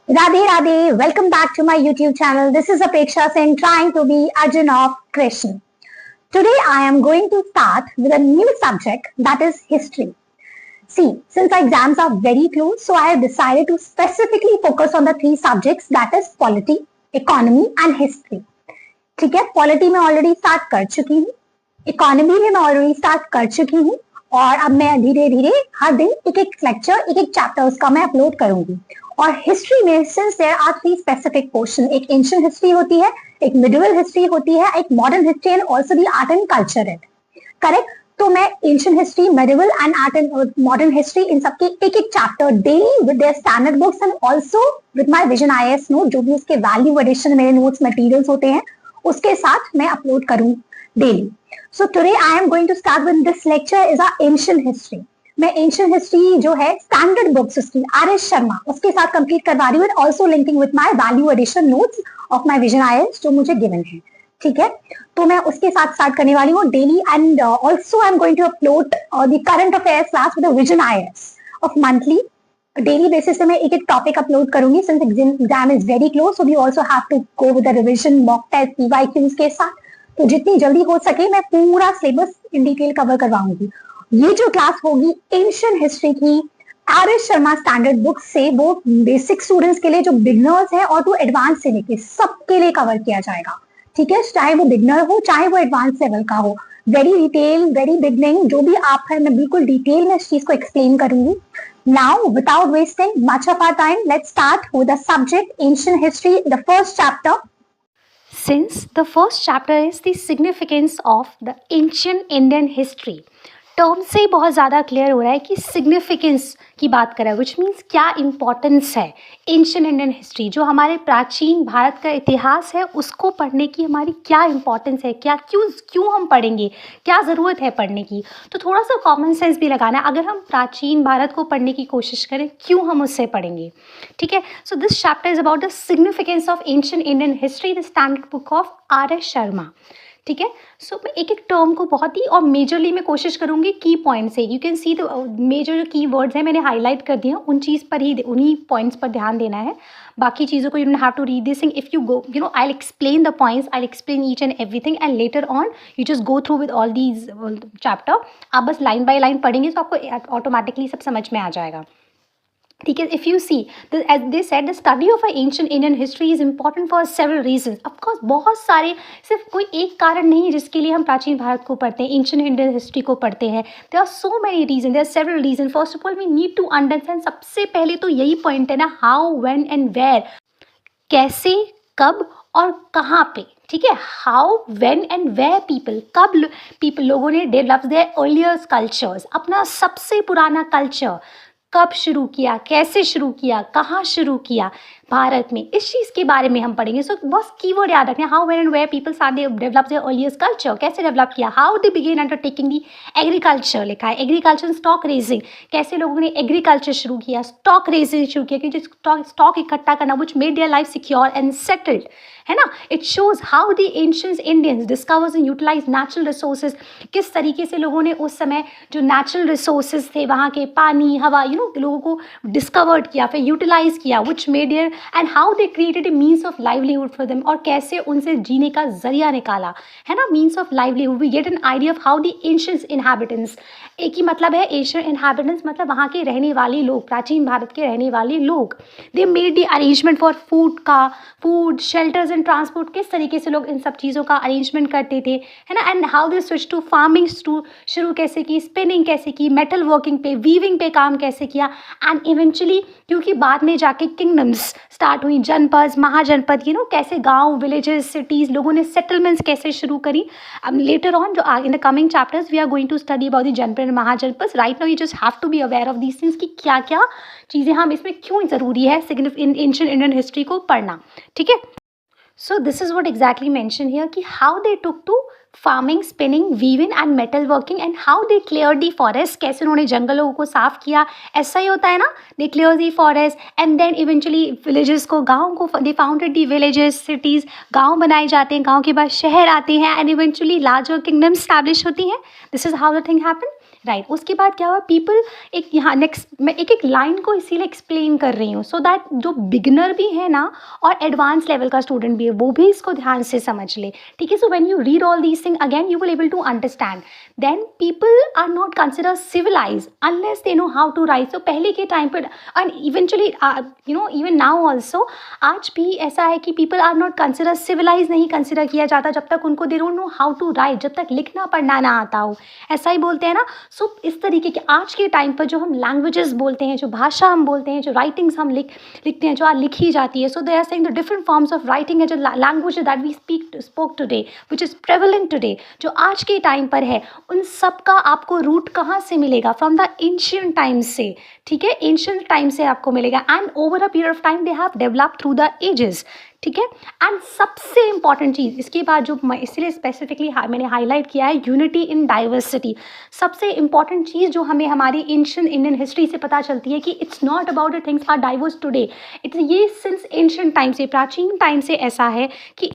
Radhe Radhe, welcome back to my YouTube channel. This is Apeksha Singh trying to be Arjun of Krishna. Today I am going to start with a new subject that is history. See, since our exams are very close, so I have decided to specifically focus on the three subjects that is polity, economy and history. ठीक है, polity में already start कर चुकी हूँ, economy में मैं already start कर चुकी हूँ और अब मैं धीरे धीरे हर दिन एक एक लेक्चर एक एक चैप्टर उसका मैं अपलोड करूंगी। और हिस्ट्री में since there are three specific portion, एक एंशिएंट हिस्ट्री होती है, एक मिडिवल हिस्ट्री होती है, एक modern history and also the art and culture है, करेक्ट। तो मैं ancient history, medieval and art and modern history इन सबके एक एक chapter daily with their standard books and also with my vision IAS note, जो भी उसके वैल्यू एडिशन मेरे नोट्स मटेरियल्स होते हैं उसके साथ मैं अपलोड करूं daily. So today I am going to start with this lecture is a ancient history. मैं एंशिएंट हिस्ट्री जो है स्टैंडर्ड बुक्स उसकी आर.एस. शर्मा उसके साथ कंप्लीट करवा रही हूँ, also linking with my value addition notes of my vision IAS जो मुझे गिवन है, ठीक है। तो मैं उसके साथ स्टार्ट करने वाली हूँ daily and also I am going to upload the current affairs class with vision IAS of monthly. Daily basis पे मैं एक एक टॉपिक अपलोड करूंगी since exam is very close, so we also have to go with the revision, mock test, PYQs के साथ। तो जितनी जल्दी हो सके मैं पूरा सिलेबस इन डिटेल कवर करवाऊंगी। ये जो क्लास होगी एंशिएंट हिस्ट्री की आर.एस. शर्मा स्टैंडर्ड बुक से, वो बेसिक स्टूडेंट्स के लिए जो बिगनर्स हैं और टू एडवांस से लेके सबके लिए कवर किया जाएगा, ठीक है। चाहे वो बिगनर हो चाहे वो एडवांस लेवल का हो, वेरी डिटेल, वेरी बिगनिंग, जो भी आप है मैं बिल्कुल डिटेल में इस चीज को एक्सप्लेन करूंगी। Now, without wasting much of our time, let's start with the subject ancient history, the first chapter. Since the first chapter is the significance of the ancient Indian history, term से बहुत ज़्यादा clear हो रहा है कि significance की बात कर रहा है, विच मीन्स क्या इम्पोर्टेंस है एंशिएंट इंडियन हिस्ट्री, जो हमारे प्राचीन भारत का इतिहास है उसको पढ़ने की हमारी क्या इम्पोर्टेंस है, क्या क्यों हम पढ़ेंगे, क्या ज़रूरत है पढ़ने की। तो थोड़ा सा कॉमन सेंस भी लगाना है, अगर हम प्राचीन भारत को पढ़ने की कोशिश करें क्यों हम उससे पढ़ेंगे, ठीक है। So this chapter is about the significance of ancient Indian history, the standard book of RS. Sharma, ठीक है। सो मैं एक एक टर्म को बहुत ही और मेजरली मैं कोशिश करूंगी की पॉइंट से, you can see the major जो की वर्ड्स हैं मैंने हाईलाइट कर दिए हैं, उन चीज़ पर ही, उन्हीं पॉइंट्स पर ध्यान देना है। बाकी चीज़ों को you don't have to read this thing, if you go you know I will explain the points, I will explain each and everything and later on you just go through with all these chapter. आप बस line by line पढ़ेंगे तो आपको automatically सब समझ में आ जाएगा, ठीक है। If you see as they said the study of ancient Indian history is important for several reasons. Of course बहुत सारे, सिर्फ कोई एक कारण नहीं है जिसके लिए हम प्राचीन भारत को पढ़ते हैं, एंशिएंट इंडियन हिस्ट्री को पढ़ते हैं। There are so many reason, there are several reason. First of all we need to understand, सबसे पहले तो यही पॉइंट है ना, हाउ, व्हेन एंड वेयर, कैसे, कब और कहाँ पे, ठीक है। How, when and where people, कब पीपल लोगों ने डेवलप देयर अर्लियर कल्चर्स, अपना सबसे पुराना कल्चर कब शुरू किया, कैसे शुरू किया, कहाँ शुरू किया भारत में, इस चीज़ के बारे में हम पढ़ेंगे। सो बस कीवर्ड याद रखना, how, when and where people develop their earliest culture, कैसे डेवलप किया, how they begin undertaking the agriculture, लिखा है एग्रीकल्चर, स्टॉक रेजिंग, कैसे लोगों ने एग्रीकल्चर शुरू किया, स्टॉक रेजिंग शुरू किया, क्योंकि स्टॉक इकट्ठा करना which made their life secure and settled, है ना। It shows how the ancient Indians discovers and utilize natural resources, किस तरीके से लोगों ने उस समय जो नेचुरल रिसोर्सेज थे वहाँ के, पानी, हवा, लोगों को डिस्कवर्ड किया, फिर यूटिलाइज किया, which made their and how they created a means of livelihood for them, और कैसे उनसे जीने का जरिया निकाला, है ना, means of livelihood. We get an idea of how the ancient inhabitants, एक ही मतलब है एंशिएंट इनहैबिटेंट्स मतलब वहाँ के रहने वाले लोग, प्राचीन भारत के रहने वाले लोग। They made the arrangement for food, shelters and transport, किस तरीके से लोग इन सब चीज़ों का अरेंजमेंट करते थे, है ना। And how they switch to farming, शुरू कैसे की, स्पिनिंग कैसे की, मेटल वर्किंग पे, वीविंग पे काम कैसे किया, एंड इवेंचुअली क्योंकि बाद में जाके किंगडम्स स्टार्ट हुई, जनपद, महाजनपद, कैसे गांव, विलेजेस, सिटीज़, लोगों ने सेटलमेंट्स कैसे शुरू करी। लेटर ऑन जो in the coming chapters we are going to study about the janapada and mahajanapada. Right now you just have to be aware of these things कि क्या क्या चीज़ें हम इसमें क्यों ज़रूरी है इन एंशिएंट इंडियन हिस्ट्री को पढ़ना, ठीक है। So this is what exactly mentioned here कि how they took to farming, spinning, weaving and metal working and how they cleared the forest, कैसे उन्होंने जंगलों को साफ किया, ऐसा ही होता है ना, they clear the forest and then eventually villages को, गाँव को, they founded the villages, cities, गाँव बनाए जाते हैं, गाँव के बाद शहर आते हैं and eventually larger kingdoms establish होती हैं। This is how the thing happened right उसके बाद क्या हुआ पीपल एक यहाँ नेक्स्ट मैं एक एक लाइन को इसीलिए एक्सप्लेन कर रही हूँ सो दैट जो बिगनर भी है ना और एडवांस लेवल का स्टूडेंट भी है वो भी इसको ध्यान से समझ ले ठीक है so when you read all these thing again you will able to understand then people are not consider civilize unless they know how to write so पहले के टाइम पर and eventually even now also आज भी ऐसा है कि people are not consider civilize नहीं consider किया जाता जब तक उनको they don't know how to write जब तक लिखना पढ़ना ना आता हो ऐसा ही बोलते हैं ना सो इस तरीके के आज के टाइम पर जो हम लैंग्वेजेस बोलते हैं जो भाषा हम बोलते हैं जो राइटिंग्स हम लिखते हैं जो आज लिखी जाती है so they are saying the different forms of writing है जो language that we spoke today which is prevalent today जो आज के टाइम पर है उन सब का आपको रूट कहाँ से मिलेगा फ्रॉम द एंशियंट टाइम से ठीक है एंशियंट टाइम से आपको मिलेगा and over a period of time they have develop through the ages ठीक है एंड सबसे इंपॉर्टेंट चीज़ इसके बाद जो मैं इसलिए स्पेसिफिकली मैंने हाईलाइट किया है यूनिटी इन डाइवर्सिटी सबसे इंपॉर्टेंट चीज़ जो हमें हमारी एंशियंट इंडियन हिस्ट्री से पता चलती है कि it's not about the things are diverse today it's ये सिंस एंशियंट टाइम से प्राचीन टाइम से ऐसा है कि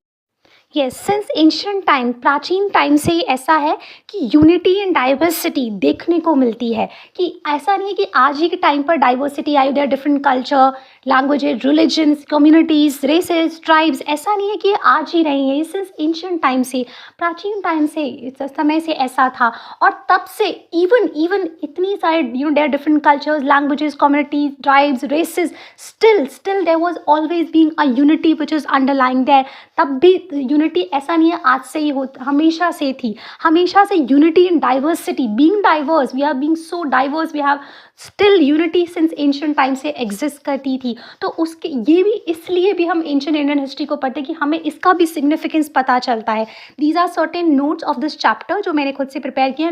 यस सिंस एंशियंट टाइम प्राचीन टाइम से ही ऐसा है कि यूनिटी एंड डाइवर्सिटी देखने को मिलती है कि ऐसा नहीं है कि आज ही के टाइम पर डाइवर्सिटी आई there different culture languages religions communities races tribes ऐसा नहीं है कि आज ही रही है सिंस एंशियंट टाइम से प्राचीन टाइम से समय से ऐसा था और तब से इवन इतनी सारे there different cultures languages communities tribes races still there was always being a unity which is underlying there तब भी यूनिटी ऐसा नहीं है आज से ही हो हमेशा से थी हमेशा से unity in diversity being diverse we are being so diverse we have still unity since ancient time से एग्जिस्ट करती थी तो उसके ये भी इसलिए भी हम एंशियंट इंडियन हिस्ट्री को पढ़ते हैं कि हमें इसका भी सिग्निफिकेंस पता चलता है these are certain notes of this chapter जो मैंने खुद से प्रिपेयर किया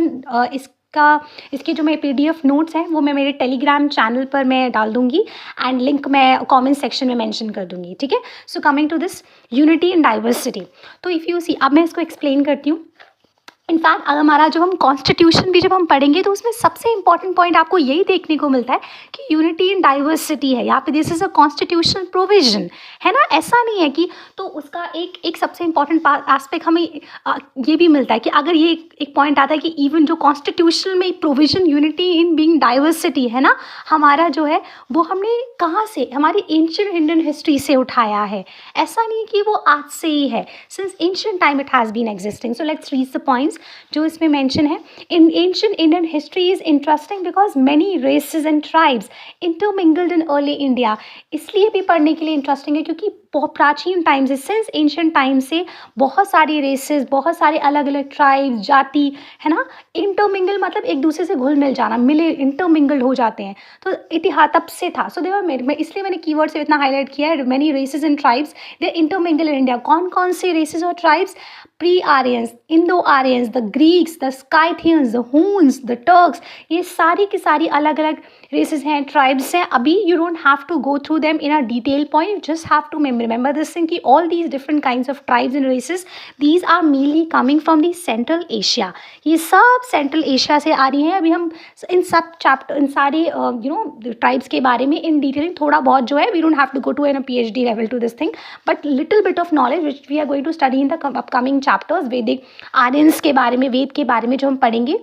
इसके जो मेरे PDF नोट्स हैं वो मैं मेरे टेलीग्राम चैनल पर मैं डाल दूंगी एंड लिंक मैं कमेंट सेक्शन में मेंशन कर दूंगी ठीक है so coming to this unity and diversity तो इफ़ यू सी अब मैं इसको एक्सप्लेन करती हूँ इनफैक्ट अगर हमारा जब हम कॉन्स्टिट्यूशन भी जब हम पढ़ेंगे तो उसमें सबसे इंपॉर्टेंट पॉइंट आपको यही देखने को मिलता है कि यूनिटी इन डाइवर्सिटी है यहाँ पे this is a constitutional provision है ना ऐसा नहीं है कि तो उसका एक सबसे इंपॉर्टेंट एस्पेक्ट हमें ये भी मिलता है कि अगर ये एक पॉइंट आता है कि इवन जो कॉन्स्टिट्यूशन में provision unity in being diversity है ना हमारा जो है वो हमने कहाँ से हमारी एंशियंट इंडियन हिस्ट्री से उठाया है ऐसा नहीं कि वो आज से ही है since ancient time it has been existing so let's read the points जो इसमें मेंशन है in ancient Indian history is interesting because many races and tribes intermingled in early India इसलिए भी पढ़ने के लिए इंटरेस्टिंग है क्योंकि बहुत प्राचीन टाइम से सिंस एंशियंट टाइम से बहुत सारी रेसेस बहुत सारे अलग अलग ट्राइब्स जाति है ना इंटरमिंगल मतलब एक दूसरे से घुल मिल जाना मिले इंटरमिंगल्ड हो जाते हैं तो इतिहास तब से था सो देवर मैं इसलिए मैंने कीवर्ड से इतना हाईलाइट किया है many races and tribes they intermingle in India कौन कौन से रेसेस और tribes pre Aryans Indo Aryans the Greeks the Scythians the Huns the Turks ये सारी की सारी अलग अलग रेसेस हैं ट्राइब्स हैं अभी you don't have to go through them in a detail point you just have to remember this thing कि all these different kinds of tribes and races these are mainly coming from the Central Asia ये सब Central Asia से आ रही हैं अभी हम इन सब chapter in सारे ट्राइब्स के बारे में इन डिटेलिंग थोड़ा बहुत जो है we don't have to go to a PhD level to this thing but little bit of knowledge which we are going to study in the upcoming chapters वैदिक Aryans के बारे में वेद के बारे में जो हम पढ़ेंगे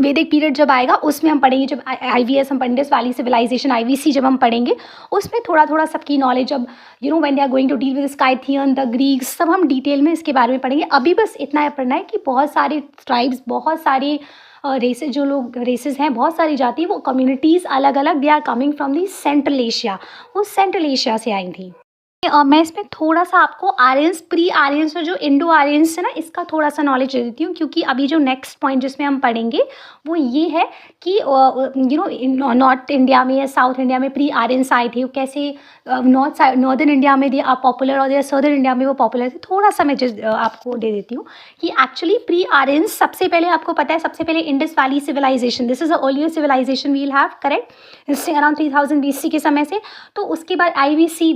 वैदिक पीरियड जब आएगा उसमें हम पढ़ेंगे जब IVS हम इंडस वैली सिविलाइजेशन IVC जब हम पढ़ेंगे उसमें थोड़ा थोड़ा सबकी नॉलेज जब when they are going to deal with Scythian the Greeks सब हम डिटेल में इसके बारे में पढ़ेंगे अभी बस इतना पढ़ना है कि बहुत सारे ट्राइब्स बहुत सारे रेसेस जो लोग रेसेस हैं बहुत सारी जाति वो कम्युनिटीज़ अलग अलग they are coming from the central Asia वो सेंट्रल एशिया से आई थी मैं इसमें थोड़ा सा आपको आर्यंस प्री आर्यंस और जो इंडो आर्यंस है ना इसका थोड़ा सा नॉलेज दे देती हूँ क्योंकि अभी जो नेक्स्ट पॉइंट जिसमें हम पढ़ेंगे वो ये है कि नॉर्थ इंडिया में या साउथ इंडिया में प्री आर्यंस आए थे कैसे नॉर्दर्न इंडिया में दे पॉपुलर और सदर्न इंडिया में वो पॉपुलर थे थोड़ा सा मैं आपको दे देती हूँ कि एक्चुअली प्री आर्यंस सबसे पहले आपको पता है सबसे पहले Indus valley civilization this is a earlier civilization we'll have correct इससे अराउंड 3000 BC के समय से तो उसके बाद IVC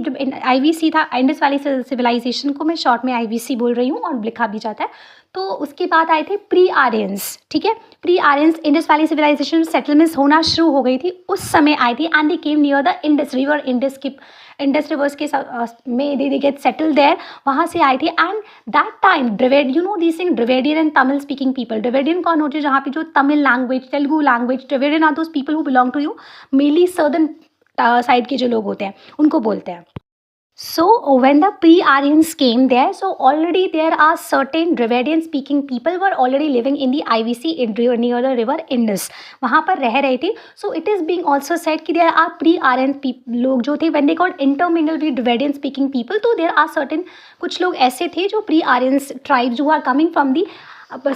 IVC था, इंडस वैली सिविलाइजेशन को मैं शॉर्ट में IVC बोल रही हूँ और लिखा भी जाता है। तो उसके बाद आए थे प्री आर्यंस, ठीक है। Pre Aryans Indus valley civilization settlements होना शुरू हो गई थी, उस समय आई थी and they came near the Indus river, Indus rivers के में दे गेट सेटल देयर, वहाँ से आई थी। And that time Dravid, you know this thing, Dravidian and Tamil speaking people, Dravidian कौन होते हैं, जहाँ पे जो Tamil language, Telugu language, Dravidian are those people who belong to you mainly southern side के जो लोग होते हैं उनको बोलते हैं। So when the pre-Aryans came there, so already there are certain Dravidian speaking people were already living in the IVC near the river Indus, वहाँ पर रह रहे थे। So it is being also said कि there are pre-Aryan लोग जो थे when they got intermingled with Dravidian speaking people, तो there are certain कुछ लोग ऐसे थे जो pre-Aryans tribes who are coming from the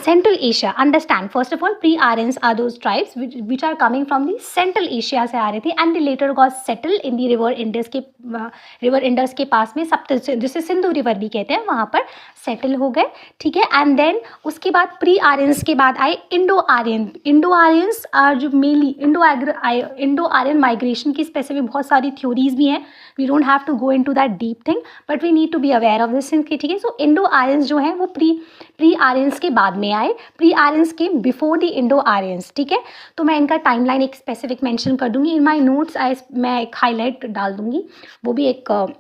Central Asia. Understand, first of all, pre-Aryans are those tribes which are coming from the Central Asia से आ रहे थे and they later got settled in the river Indus के पास में जिसे Sindhu river भी कहते हैं, वहाँ पर सेटल हो गए, ठीक है। एंड देन उसके बाद प्री आर्यंस के बाद आए Indo Aryan. Indo Aryans are जो मेनली इंडो आर्यन माइग्रेशन की स्पेसिफिक बहुत सारी थ्योरीज भी हैं, we don't have to go into that deep thing but we need to be aware of this thing, ठीक है। सो इंडो आर्यंस जो हैं वो प्री आर्यंस के बाद में आए, प्री आर्यंस के बिफोर द इंडो आर्यंस, ठीक है। तो मैं इनका टाइमलाइन एक स्पेसिफिक मेंशन कर दूंगी इन माय नोट्स, मैं एक हाईलाइट डाल दूंगी, वो भी एक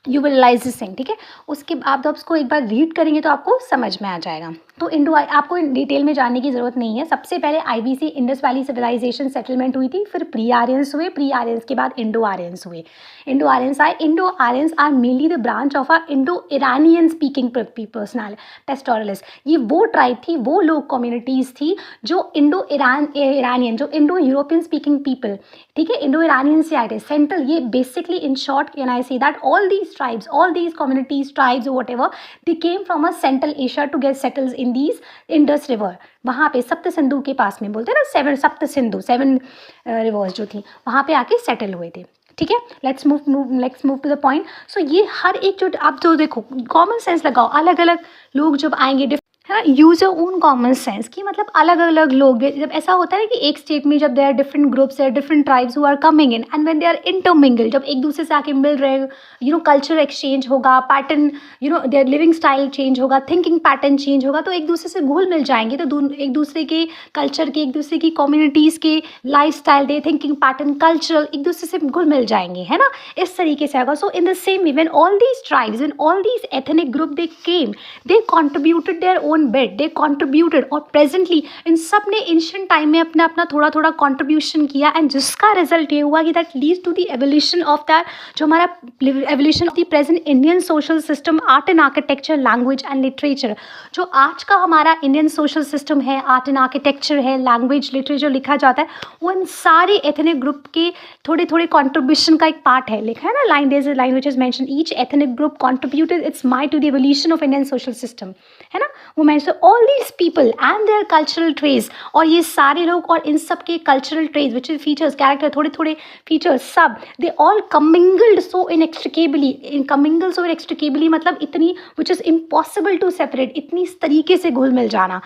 you will realize this thing, ठीक है। उसके आप जब उसको एक बार रीड करेंगे तो आपको समझ में आ जाएगा। तो इंडो आपको डिटेल में जानने की ज़रूरत नहीं है। सबसे पहले IVC Indus valley civilisation settlement हुई थी, फिर प्री आर्यंस हुए, प्री आर्यंस के बाद इंडो आर्यंस हुए, इंडो आर्यंस आए। Indo Aryans are mainly the branch of a Indo Iranian speaking personal pastoralist. ये वो ट्राइब थी, वो लोग कम्युनिटीज़ थी जो इंडो ईरानियन, जो इंडो यूरोपियन स्पीकिंग पीपल, ठीक है, इंडो ईरानियन से आए थे। सेंट्रल, ये basically in short can I say that all these tribes, all these communities, tribes whatever, they came from a central Asia to get settles in these Indus river. वहाँ पे सप्त सिंधु के पास में बोलते हैं ना, सप्त सिंधु, 7 रिवर्स जो थी, वहाँ पे आके सेटल हुए थे, ठीक है। Let's move to the point. So ये हर एक जो आप जो देखो, कॉमन सेंस लगाओ, अलग अलग लोग जब आएंगे, है ना, use your own common sense, की मतलब अलग अलग लोग, जब ऐसा होता है ना कि एक स्टेट में जब there are different groups, there are different tribes who are coming in and when they are intermingle, जब एक दूसरे से आके मिल रहे, यू नो, कल्चर एक्सचेंज होगा, pattern, you know, their living style change होगा, थिंकिंग पैटर्न चेंज होगा, तो एक दूसरे से घुल मिल जाएंगे, तो एक दूसरे के कल्चर के, एक दूसरे की कम्युनिटीज़ के लाइफ स्टाइल, दे थिंकिंग पैटर्न, कल्चरल, एक दूसरे से घुल मिल जाएंगे, है ना, इस तरीके से होगा। So in the same way when all these tribes and all these ethnic group they came, they contributed their own bit, they contributed, और प्रेजेंटली इन सब ने एंशिएंट टाइम में अपना अपना थोड़ा थोड़ा कंट्रीब्यूशन किया एंड जिसका रिजल्ट ये हुआ कि that leads to the evolution of that, जो हमारा evolution of the present Indian social system, art and architecture, language and literature. जो आज का हमारा इंडियन सोशल सिस्टम है, आर्ट एंड आर्किटेक्चर है, लैंग्वेज, लिटरेचर लिखा जाता है, वो इन सारे एथनिक ग्रुप के थोड़े थोड़े कॉन्ट्रीब्यूशन का एक पार्ट है, लिखा है ना, line, there is a line which is mention, each ethnic group contributed its might to the evolution of Indian social system, है ना, वो mention all these people and their cultural traits, और ये सारे लोग और इन सब के cultural traits which is features, character, थोड़े थोड़े features, सब they all commingled so inextricably, मतलब इतनी which is impossible to separate, इतनी इस तरीके से घुल मिल जाना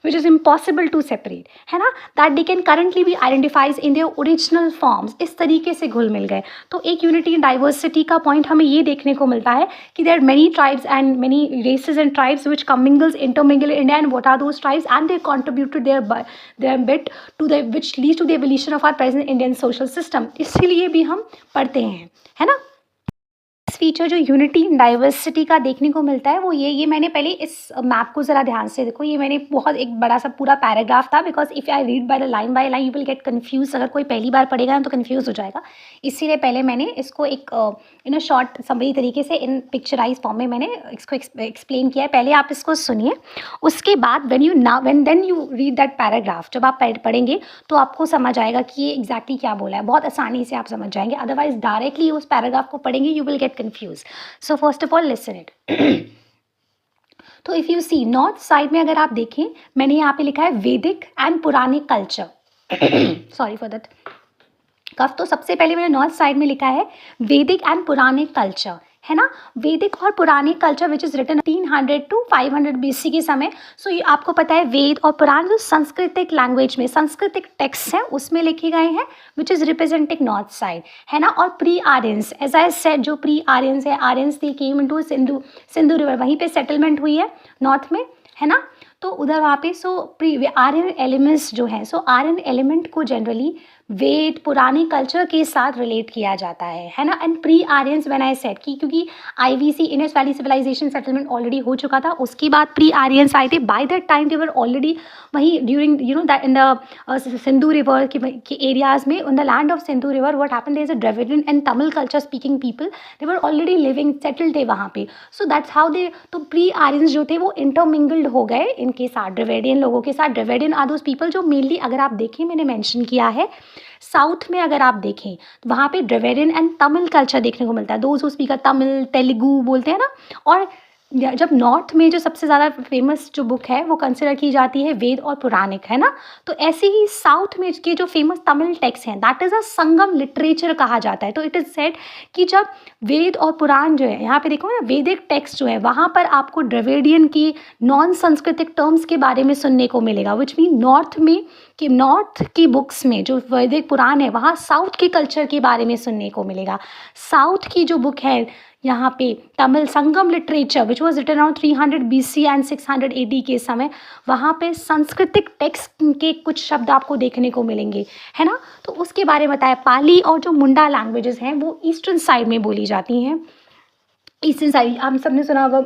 which is impossible to separate, है ना, that they can currently be identified in their original forms, इस तरीके से घुल मिल गए। तो एक यूनिटी एंड डाइवर्सिटी का पॉइंट हमें ये देखने को मिलता है कि there are many tribes and many races and tribes which intermingle in India, and what are those tribes, and they contributed their bit to the which leads to the evolution of our present Indian social system, इसलिए भी हम पढ़ते हैं, है ना। Feature जो unity diversity का देखने को मिलता है वो ये मैंने पहले इस मैप को ज़रा ध्यान से देखो, ये मैंने बहुत एक बड़ा सा पूरा पैराग्राफ था, because if I read by line you will get confuse, अगर कोई पहली बार पढ़ेगा ना तो कंफ्यूज हो जाएगा, इसीलिए पहले मैंने इसको एक इन शॉर्ट समरी तरीके से इन पिक्चराइज फॉर्म में मैंने इसको एक्सप्लेन किया है। पहले आप इसको सुनिए, उसके बाद when then you read that paragraph, जब आप पढ़ेंगे तो आपको समझ आएगा कि ये एग्जैक्टली क्या बोला है, बहुत आसानी से आप समझ जाएंगे, अदरवाइज डायरेक्टली उस पैराग्राफ को पढ़ेंगे you will get confused. So first of all listen it. तो if you see north side में अगर आप देखें, मैंने यहाँ पे लिखा है Vedic and Puranic culture, sorry for that cough. तो सबसे पहले मैंने नॉर्थ साइड में लिखा है वैदिक एंड पुरानिक कल्चर, है ना। वैदिक और Puranic culture which is written 300 to 500 BC के समय। सो ये आपको पता है वेद और पुराण जो सांस्कृतिक लैंग्वेज में सांस्कृतिक टेक्स्ट हैं उसमें लिखे गए हैं, which is representing north side, है ना। और pre Aryans, as I said, जो प्री आर्यंस है, Aryans they came into Sindhu river, वहीं पे सेटलमेंट हुई है नॉर्थ में, है ना। तो उधर वहाँ पे सो प्री आर्यन एलिमेंट्स जो हैं, सो आर्यन एलिमेंट को जनरली वेद पुराने कल्चर के साथ रिलेट किया जाता है ना। And pre Aryans when I said कि क्योंकि IVC Indus valley civilisation settlement already हो चुका था, उसके बाद प्री आर्यंस आए थे। By that time they were already वहीं during that in the Sindhu river के एरियाज में, in the land of Sindhu river what happened, there is a Dravidian and Tamil culture speaking people, they were already living settled थे वहाँ पे। So that's how they, तो pre Aryans जो थे वो intermingled हो गए इनके साथ, द्रविडियन लोगों के साथ। द्रविडियन आर दोज पीपल जो मेनली, अगर आप देखें मैंने मेंशन किया है, साउथ में अगर आप देखें तो वहाँ पे द्रविडियन एंड तमिल कल्चर देखने को मिलता है। Those who speak Tamil, Telugu बोलते हैं ना। और जब नॉर्थ में जो सबसे ज़्यादा फेमस जो बुक है वो कंसिडर की जाती है वेद और पुराणिक, है ना। तो ऐसे ही साउथ में के जो फेमस तमिल टेक्स्ट हैं, that is a Sangam literature कहा जाता है। तो इट इज़ सेड कि जब वेद और पुराण जो है, यहाँ पे देखो ना, वैदिक टेक्स्ट जो है वहाँ पर आपको द्रविडियन की नॉन सांस्कृतिक टर्म्स के बारे में सुनने को मिलेगा, विच मीन नॉर्थ में कि नॉर्थ की बुक्स में जो वैदिक पुराण है वहाँ साउथ के कल्चर के बारे में सुनने को मिलेगा। साउथ की जो बुक है यहाँ पे Tamil Sangam literature which was written around 300 BC and 600 AD के समय, वहाँ पे सांस्कृतिक टेक्स्ट के कुछ शब्द आपको देखने को मिलेंगे, है ना। तो उसके बारे में बताया। पाली और जो मुंडा लैंग्वेजेस हैं वो ईस्टर्न साइड में बोली जाती हैं। ईस्टर्न साइड हम सब ने सुना होगा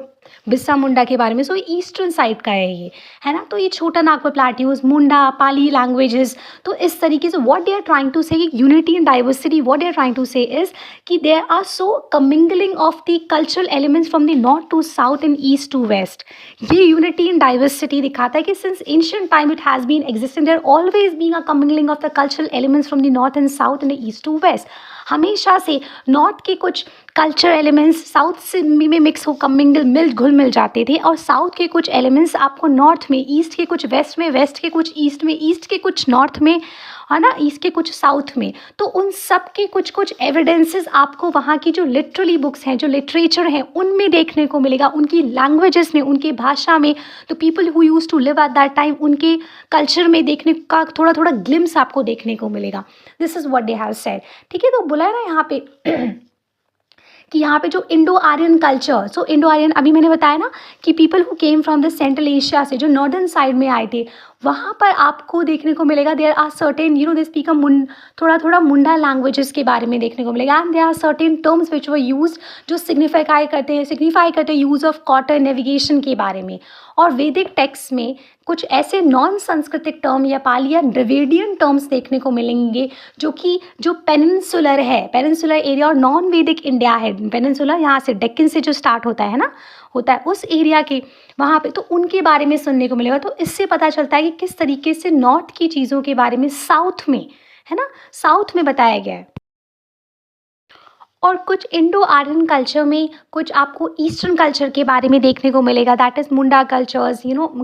बिरसा मुंडा के बारे में, सो ईस्टर्न साइड का है ये, है ना। तो ये छोटा नागपुर प्लाट्यूज, मुंडा, पाली लैंग्वेजेस। तो इस तरीके से what they are trying to say, unity and diversity, what they are trying to say is कि there are so commingling of the cultural elements from the north to south and east to west. ये unity and diversity दिखाता है कि since ancient time it has been existing, there always being a commingling of the cultural elements from the north and south and the east to waste. हमेशा से north के कुछ culture elements south से में mix हो, मिल घुल मिल जाते थे, और साउथ के कुछ एलिमेंट्स आपको नॉर्थ में, ईस्ट के कुछ वेस्ट में, वेस्ट के कुछ ईस्ट में, ईस्ट के कुछ नॉर्थ में, है ना, ईस्ट के कुछ साउथ में। तो उन सब के कुछ कुछ एविडेंसेस आपको वहाँ की जो लिटरली बुक्स हैं, जो लिटरेचर हैं, उनमें देखने को मिलेगा, उनकी लैंग्वेजेस में, उनकी भाषा में। तो people who use to live at that time, उनके कल्चर में देखने का थोड़ा थोड़ा ग्लिम्स आपको देखने को मिलेगा। This is what they have said, ठीक है। तो बोला है ना यहाँ पे कि यहाँ पे जो इंडो आर्यन कल्चर, सो इंडो आर्यन अभी मैंने बताया ना कि people who came from the central Asia से, जो नॉर्दर्न साइड में आए थे, वहाँ पर आपको देखने को मिलेगा there are certain, they speak a थोड़ा थोड़ा मुंडा लैंग्वेजेस के बारे में देखने को मिलेगा। And there are certain terms which were use, जो सिग्निफाई करते हैं यूज़ ऑफ कॉटन नेविगेशन के बारे में। और वैदिक टेक्स्ट में कुछ ऐसे नॉन सांस्कृतिक टर्म या पाली या द्रविडियन टर्म्स देखने को मिलेंगे जो पेनिनसुलर है, पेनिनसुलर एरिया और नॉन वैदिक इंडिया है। पेनिनसुलर यहाँ से डेक्कन से जो स्टार्ट होता है ना, होता है उस एरिया के वहाँ पे, तो उनके बारे में सुनने को मिलेगा। तो इससे पता चलता है कि किस तरीके से नॉर्थ की चीज़ों के बारे में साउथ में, है ना, साउथ में बताया गया है। और कुछ इंडो आर्यन कल्चर में कुछ आपको ईस्टर्न कल्चर के बारे में देखने को मिलेगा, दैट इज़ मुंडा कल्चर्स,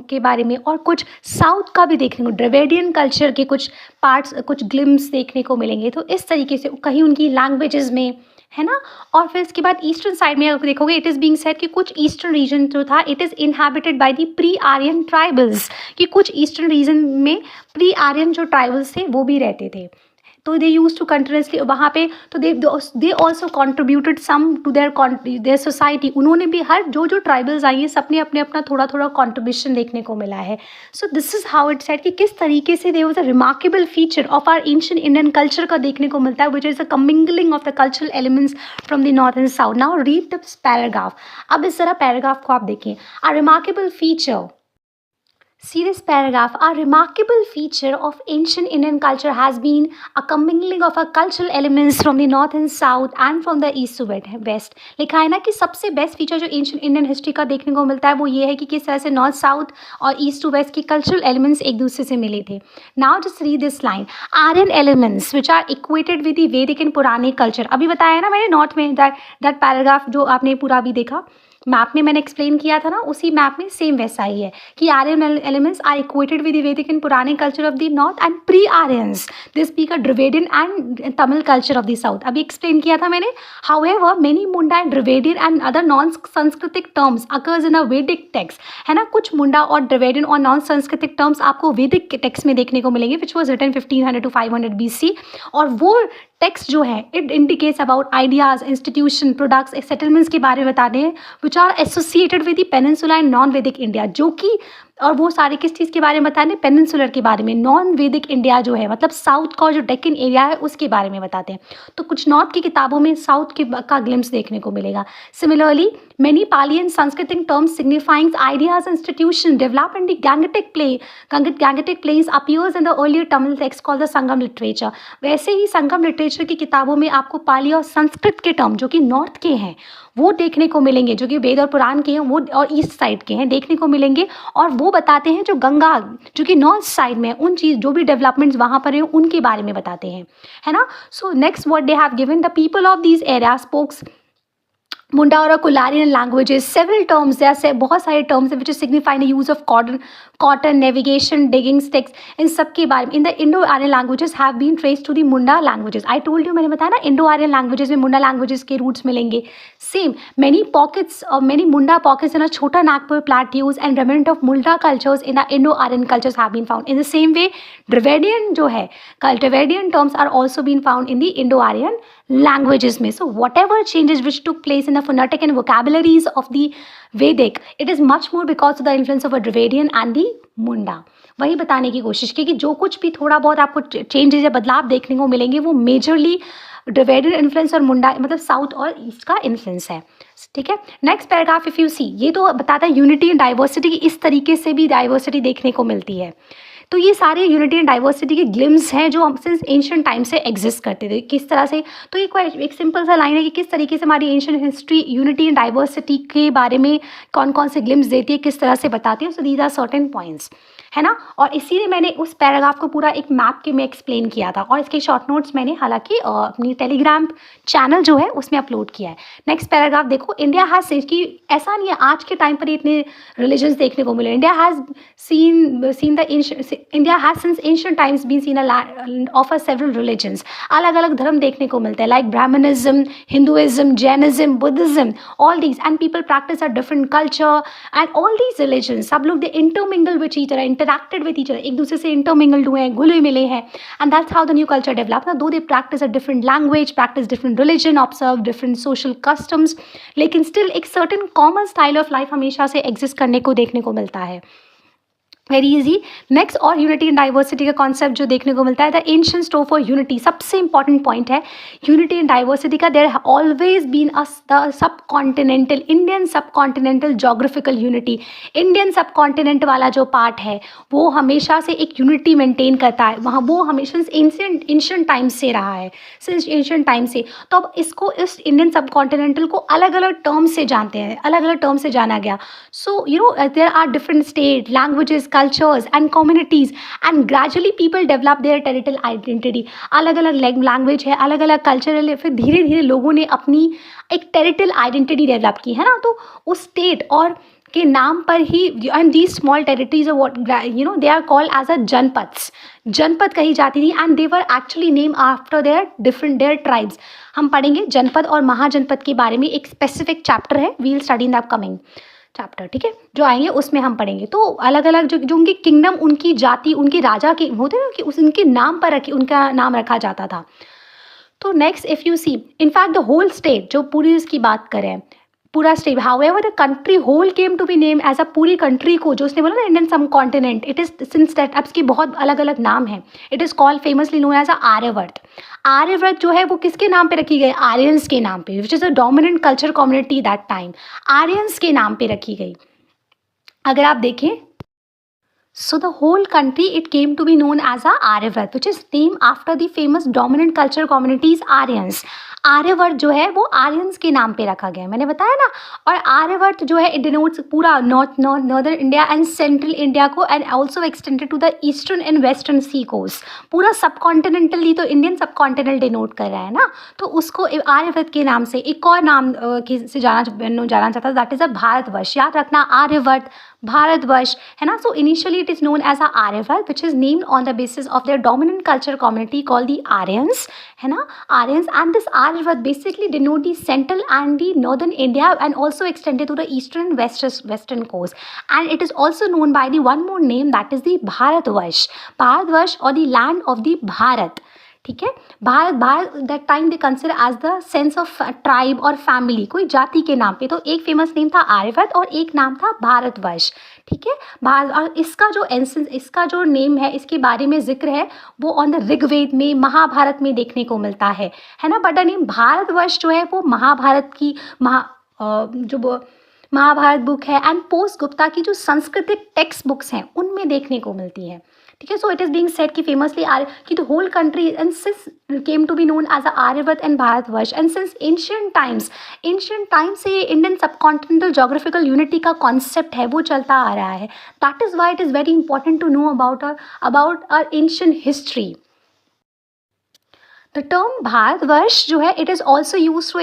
के बारे में। और कुछ साउथ का भी देखने को, द्रविडियन कल्चर के कुछ पार्ट्स, कुछ ग्लिम्स देखने को मिलेंगे। तो इस तरीके से कहीं उनकी लैंग्वेजेस में, है ना। और फिर इसके बाद ईस्टर्न साइड में अगर देखोगे, इट इज़ बीइंग सेड कि कुछ ईस्टर्न रीजन जो था it is inhabited by the pre Aryan tribals, कि कुछ ईस्टर्न रीजन में प्री आर्यन जो ट्राइबल्स थे वो भी रहते थे। तो दे यूज टू कंटिन्यूसली वहाँ पे, तो they also contributed some to their society. उन्होंने भी हर जो ट्राइबल्स आई हैं सबने अपने अपना थोड़ा थोड़ा कॉन्ट्रीब्यूशन देखने को मिला है। So this is how it said कि किस तरीके से there was a remarkable feature of our ancient Indian culture का देखने को मिलता है, which is a commingling of the cultural elements from the north and south. Now read this paragraph. अब इस तरह पैराग्राफ को आप देखें। A remarkable feature, see this paragraph, a remarkable feature of ancient Indian culture has been a commingling of our cultural elements from the north and south and from the east to west। लिखा है ना कि सबसे best feature जो ancient Indian history का देखने को मिलता है वो ये है कि किस तरह से नॉर्थ साउथ और ईस्ट टू वेस्ट की कल्चरल एलिमेंट्स एक दूसरे से मिले थे। Now just read this line, Aryan elements which are equated with the Vedic and Puranic culture. अभी बताया ना मैंने नॉर्थ में, दैट पैराग्राफ जो आपने पूरा भी देखा, मैप में मैंने एक्सप्लेन किया था ना, उसी मैप में सेम वैसा ही है कि Aryan elements are equated with the Vedic and Puranic culture of the north and pre-Aryans they speak a Dravidian and Tamil culture of the south. अभी explain किया था मैंने. However, many Munda and Dravidian and other non-Sanskritic terms occurs in a Vedic text. है ना, कुछ मुंडा और Dravidian और non संस्कृतिक टर्म्स आपको वैदिक टेक्स्ट में देखने को मिलेंगे which was written 1500 to 500 BC. और वो टेक्स्ट जो है it indicates about ideas, institution, products, settlements के बारे में बताते हैं which are associated with the peninsula and non Vedic India. जो कि और वो सारे किस चीज़ के बारे में बताते हैं, पेनिनसुलर के बारे में. नॉन वैदिक इंडिया जो है मतलब साउथ का जो डेक्कन एरिया है उसके बारे में बताते हैं. तो कुछ नॉर्थ की किताबों में साउथ के का ग्लिम्स देखने को मिलेगा. Similarly many Pali and Sanskritic terms signifying ideas, institutions developed in the Gangetic plains appears in the earlier Tamil text called the Sangam literature. वैसे ही संगम लिटरेचर की किताबों में आपको पाली और संस्कृत के टर्म जो कि नॉर्थ के हैं वो देखने को मिलेंगे, जो कि वेद और पुराण के हैं वो और ईस्ट साइड के हैं देखने को मिलेंगे. और वो बताते हैं जो गंगा जो कि नॉर्थ साइड में उन चीज़ जो भी डेवलपमेंट्स वहाँ पर हैं उनके बारे में बताते हैं, है ना. So next word they have given the people of these area spokes Munda or Kularian languages. Several terms, there are बहुत सारे terms which is signifying the use of cotton, navigation, digging sticks. इन सब के बारे में in the Indo-Aryan languages have been traced to the Munda languages. I told you, मैंने बताया ना Indo-Aryan languages में Munda languages के roots मिलेंगे. Same, many pockets or many Munda pockets in a Chota Nagpur plateaus and remnant of Munda cultures in the Indo-Aryan cultures have been found. In the same way, Dravidian जो है Dravidian terms are also been found in the Indo-Aryan languages में. So whatever changes which took place in the phonetic and vocabularies of the Vedic, it is much more because of the influence of a Dravidian and the Munda. वही बताने की कोशिश की कि जो कुछ भी थोड़ा बहुत आपको चेंजेस या बदलाव देखने को मिलेंगे वो मेजरली ड्रविडियन इन्फ्लुएंस और मुंडा मतलब साउथ और ईस्ट का इन्फ्लुएंस है. ठीक है. नेक्स्ट पैराग्राफ इफ यू सी, ये तो बताता है यूनिटी एंड डाइवर्सिटी की इस तरीके से भी डाइवर्सिटी देखने को मिलती है. तो ये सारे यूनिटी एंड डाइवर्सिटी के ग्लिम्स हैं जो हम सिंस एंशिएंट टाइम से एग्जिस्ट करते थे. किस तरह से, तो एक सिंपल सा लाइन है कि किस तरीके से हमारी ancient history unity and diversity के बारे में कौन कौन से ग्लिम्स देती है, किस तरह से बताती है. So these are certain points, है ना. और इसीलिए मैंने उस पैराग्राफ को पूरा एक मैप के में एक्सप्लेन किया था और इसके शॉर्ट नोट्स मैंने हालांकि अपनी टेलीग्राम चैनल जो है उसमें अपलोड किया है. नेक्स्ट पैराग्राफ देखो. इंडिया हैज़ कि ऐसा नहीं है आज के टाइम पर इतने रिलीजन्स देखने को मिले. India has seen the India has since ancient times been seen offer several religions. अलग अलग धर्म देखने को मिलते हैं like Brahmanism, Hinduism, Jainism, Buddhism, all these and people practice a different culture and all these religions सब लोग they intermingle with each other, interacted with each other, एक दूसरे से intermingled हुए हैं, घुले मिले हैं. And that's how the new culture developed. Now, though they practice a different language, practice different religion, observe different social customs, लेकिन still एक certain common style of life हमेशा से exist करने को देखने को मिलता है. Very easy. नेक्स्ट और यूनिटी एंड डाइवर्सिटी का कॉन्सेप्ट जो देखने को मिलता है, the ancient store for unity सबसे इंपॉर्टेंट पॉइंट है यूनिटी एंड डाइवर्सिटी का. There always been the subcontinental Indian subcontinental geographical unity. Indian subcontinent वाला जो पार्ट है वो हमेशा से एक यूनिटी मेंटेन करता है वहाँ, वो हमेशा एंशिएंट टाइम से रहा है, सिंस एंशिएंट टाइम से. तो अब इसको इस इंडियन सब कॉन्टिनेंटल को अलग अलग टर्म से जानते हैं, अलग अलग टर्म से जाना गया. So you know there are different state, languages, cultures and communities and gradually people develop their territorial identity. अलग अलग लैंग्वेज है, अलग अलग कल्चरल, फिर धीरे धीरे लोगों ने अपनी एक टेरिटोरियल आइडेंटिटी डेवलप की, है ना. तो उस स्टेट और के नाम पर ही and these small territories what you know they are called as a janapadas. Janapada कही जाती थी and they were actually name after their tribes. हम पढ़ेंगे जनपद और महाजनपद के बारे में, एक स्पेसिफिक चैप्टर है, we will study in the upcoming chapter. ठीक है, जो आएंगे उसमें हम पढ़ेंगे. तो अलग अलग जो उनकी किंगडम, उनकी जाति, उनके राजा के होते ना कि उनके नाम पर उनका नाम रखा जाता था. तो next if you see in fact the whole state, जो पूरी इसकी बात करें पूरा state, however the country whole came to be name as a पूरी कंट्री को, जो उसने बोला ना Indian subcontinent, it is since that अब इसके बहुत अलग अलग नाम हैं. It is called famously known as a Aryavarta. Aryavarta जो है वो किसके नाम पे रखी गई, आर्यंस के नाम पे, which is a dominant culture community that time, Aryans के नाम पे रखी गई. अगर आप देखें so the whole country it came to be known as a Aryavrat, which is named after the famous dominant culture communities Aryans. Aryavart जो है वो आर्यंस के नाम पे रखा गया है, मैंने बताया ना। और आर्यवर्त जो है इट डिनोट्स पूरा northern India and central India को, and also extended to the eastern and western sea coast, पूरा सब कॉन्टिनेंटली, तो इंडियन सब कॉन्टिनेंट डिनोट कर रहा है ना, तो उसको आर्यवर्त के नाम से एक और नाम से जाना जाता है, दैट इज़ अ भारतवर्ष। याद रखना, आर्यवर्त, भारतवर्ष, है ना। So initially it is known as a Aryavarta which is named on the basis of their dominant culture community called the Aryans, है ना, Aryans. And this Aryavarta basically denote the central and the northern India and also extended to the eastern and western coast, and it is also known by the one more name, that is the Bharatvarsh, Bharatvarsh or the land of the Bharat, ठीक है। Bharat that time they consider as the sense of tribe और family, कोई जाति के नाम पे। तो एक फेमस नेम था आर्यवर्त और एक नाम था भारतवर्ष, ठीक है। भारत, और इसका जो एंसेंस, इसका जो नेम है, इसके बारे में जिक्र है वो ऑन द ऋग्वेद में, महाभारत में देखने को मिलता है ना। बट द नेम भारतवर्ष जो है वो महाभारत की महाभारत बुक है एंड पोस्ट गुप्ता की जो सांस्कृतिक टेक्स्ट बुक्स हैं उनमें देखने को मिलती है, ठीक है। So it is being said कि फेमसली कि the whole country and since came to be known as a Aryavarta and Bharatvarsha, and since ancient times से Indian subcontinental geographical unity का कॉन्सेप्ट है वो चलता आ रहा है। That is why it is very important to know about our ancient history. The term Bharatvarsha जो है it is also used to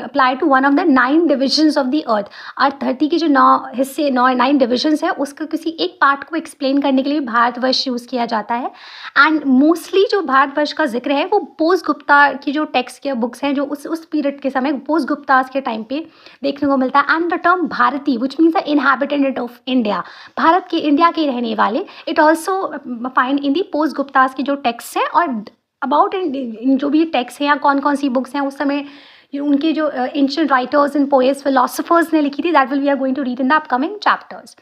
apply to one of the 9 divisions of the earth। अर्थ धरती के जो 9 हिस्से 9 डिविजन्स है उसके किसी एक पार्ट को एक्सप्लेन करने के लिए भारतवर्ष यूज़ किया जाता है। एंड मोस्टली जो भारतवर्ष का जिक्र है वो पोस्ट गुप्ता की जो टेक्स्ट के बुक्स हैं जो उस पीरियड के समय पोस्ट गुप्तास के टाइम पे देखने को मिलता है। And the term Bharati which means the inhabitant of India, Bharat के, इंडिया के रहने वाले, it also find in the post Guptas की जो टेक्स्ट हैं। और अबाउट इन जो भी टेक्स्ट हैं या कौन कौन सी बुक्स हैं उस समय उनके जो ancient writers and poets philosophers ने लिखी थी, that will we are going to read in the upcoming chapters.